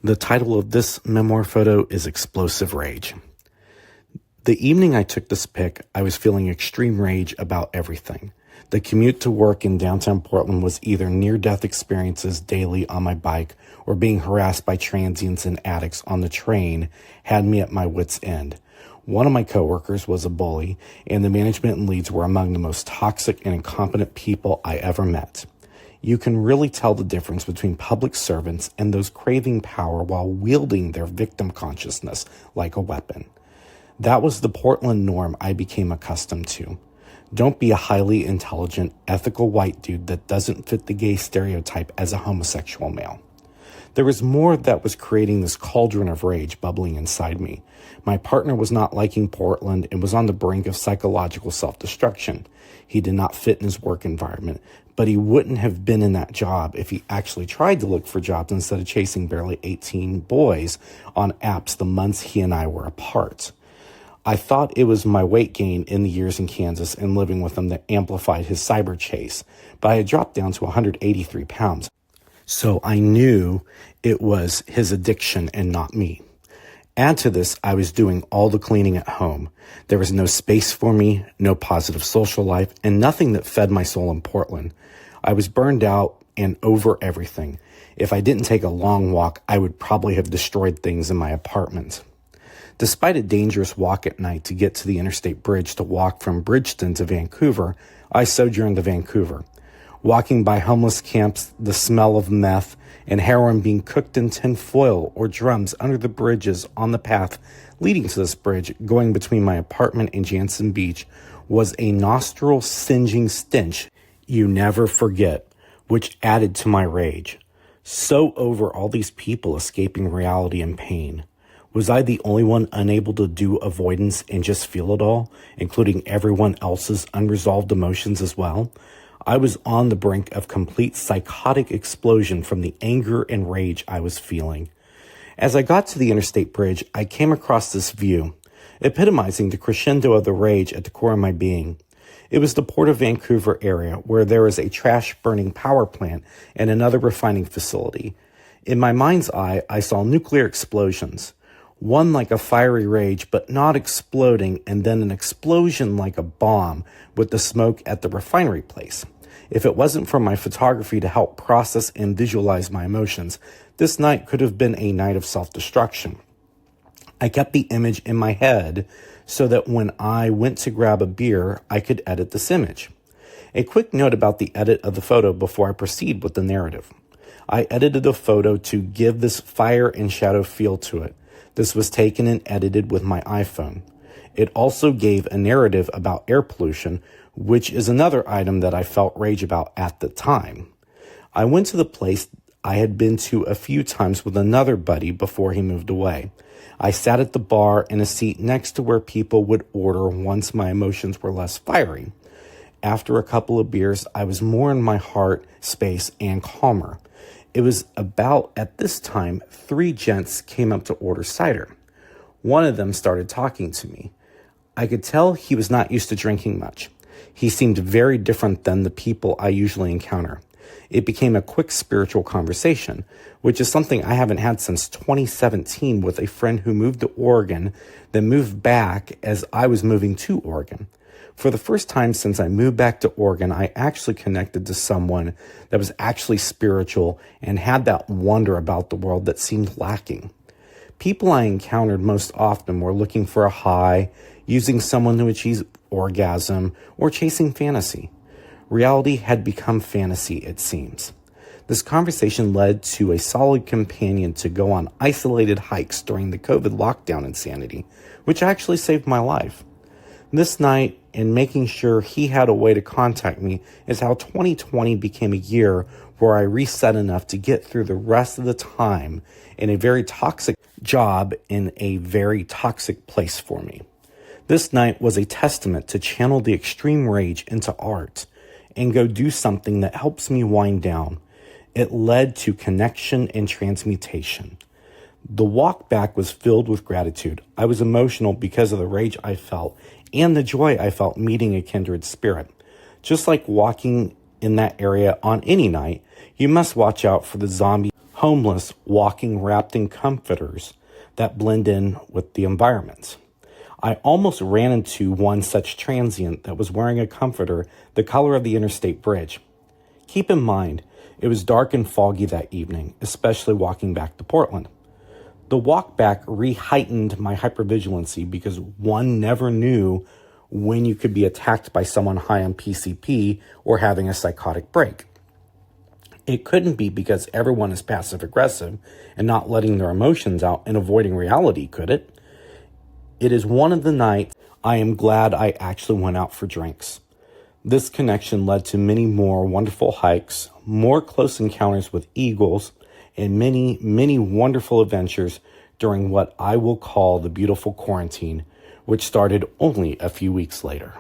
The title of this memoir photo is Explosive Rage. The evening I took this pic, I was feeling extreme rage about everything. The commute to work in downtown Portland was either near-death experiences daily on my bike or being harassed by transients and addicts on the train had me at my wit's end. One of my coworkers was a bully, and the management and leads were among the most toxic and incompetent people I ever met. You can really tell the difference between public servants and those craving power while wielding their victim consciousness like a weapon. That was the Portland norm I became accustomed to. Don't be a highly intelligent, ethical white dude that doesn't fit the gay stereotype as a homosexual male. There was more that was creating this cauldron of rage bubbling inside me. My partner was not liking Portland and was on the brink of psychological self-destruction. He did not fit in his work environment, but he wouldn't have been in that job if he actually tried to look for jobs instead of chasing barely 18 boys on apps the months he and I were apart. I thought it was my weight gain in the years in Kansas and living with him that amplified his cyber chase, but I had dropped down to 183 pounds. So I knew it was his addiction and not me. Add to this, I was doing all the cleaning at home. There was no space for me, no positive social life, and nothing that fed my soul in Portland. I was burned out and over everything. If I didn't take a long walk, I would probably have destroyed things in my apartment. Despite a dangerous walk at night to get to the interstate bridge to walk from Bridgeton to Vancouver, I sojourned to Vancouver. Walking by homeless camps, the smell of meth and heroin being cooked in tin foil or drums under the bridges on the path leading to this bridge going between my apartment and Jansen Beach was a nostril-singeing stench you never forget, which added to my rage. So over all these people escaping reality and pain. Was I the only one unable to do avoidance and just feel it all, including everyone else's unresolved emotions as well? I was on the brink of complete psychotic explosion from the anger and rage I was feeling. As I got to the interstate bridge, I came across this view, epitomizing the crescendo of the rage at the core of my being. It was the Port of Vancouver area where there is a trash-burning power plant and another refining facility. In my mind's eye, I saw nuclear explosions. One like a fiery rage, but not exploding, and then an explosion like a bomb with the smoke at the refinery place. If it wasn't for my photography to help process and visualize my emotions, this night could have been a night of self-destruction. I kept the image in my head so that when I went to grab a beer, I could edit this image. A quick note about the edit of the photo before I proceed with the narrative. I edited the photo to give this fire and shadow feel to it. This was taken and edited with my iPhone. It also gave a narrative about air pollution, which is another item that I felt rage about at the time. I went to the place I had been to a few times with another buddy before he moved away. I sat at the bar in a seat next to where people would order once my emotions were less fiery. After a couple of beers, I was more in my heart space and calmer. It was about at this time, 3 gents came up to order cider. One of them started talking to me. I could tell he was not used to drinking much. He seemed very different than the people I usually encounter. It became a quick spiritual conversation, which is something I haven't had since 2017 with a friend who moved to Oregon, then moved back as I was moving to Oregon. For the first time since I moved back to Oregon, I actually connected to someone that was actually spiritual and had that wonder about the world that seemed lacking. People I encountered most often were looking for a high, using someone to achieve orgasm, or chasing fantasy. Reality had become fantasy, it seems. This conversation led to a solid companion to go on isolated hikes during the COVID lockdown insanity, which actually saved my life. This night, and making sure he had a way to contact me, is how 2020 became a year where I reset enough to get through the rest of the time in a very toxic job in a very toxic place for me. This night was a testament to channel the extreme rage into art and go do something that helps me wind down. It led to connection and transmutation. The walk back was filled with gratitude. I was emotional because of the rage I felt and the joy I felt meeting a kindred spirit. Just like walking in that area on any night, you must watch out for the zombie homeless walking wrapped in comforters that blend in with the environment. I almost ran into one such transient that was wearing a comforter the color of the interstate bridge. Keep in mind, it was dark and foggy that evening, especially walking back to Portland. The walk back re-heightened my hypervigilancy because one never knew when you could be attacked by someone high on PCP or having a psychotic break. It couldn't be because everyone is passive-aggressive and not letting their emotions out and avoiding reality, could it? It is one of the nights I am glad I actually went out for drinks. This connection led to many more wonderful hikes, more close encounters with eagles, and many, many wonderful adventures during what I will call the beautiful quarantine, which started only a few weeks later.